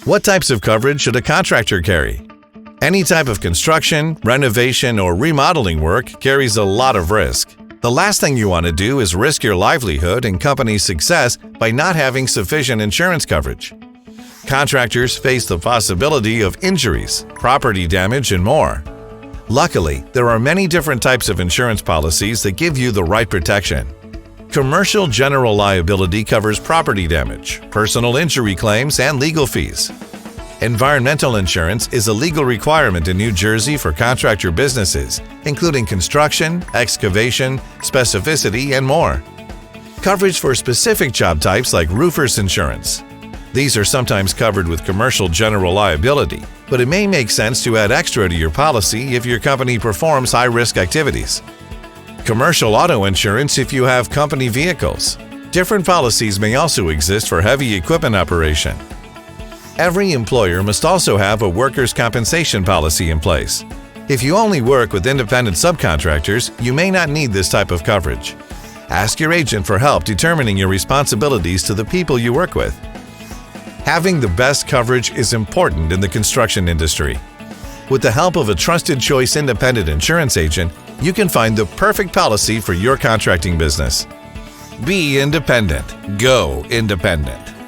What types of coverage should a contractor carry? Any type of construction, renovation, or remodeling work carries a lot of risk. The last thing you want to do is risk your livelihood and company's success by not having sufficient insurance coverage. Contractors face the possibility of injuries, property damage, and more. Luckily, there are many different types of insurance policies that give you the right protection. Commercial general liability covers property damage, personal injury claims, and legal fees. Environmental insurance is a legal requirement in New Jersey for contractor businesses, including construction, excavation, specificity, and more. Coverage for specific job types like roofers insurance. These are sometimes covered with commercial general liability, but it may make sense to add extra to your policy if your company performs high-risk activities. Commercial auto insurance if you have company vehicles. Different policies may also exist for heavy equipment operation. Every employer must also have a workers' compensation policy in place. If you only work with independent subcontractors, you may not need this type of coverage. Ask your agent for help determining your responsibilities to the people you work with. Having the best coverage is important in the construction industry. With the help of a trusted choice independent insurance agent, you can find the perfect policy for your contracting business. Be independent. Go independent.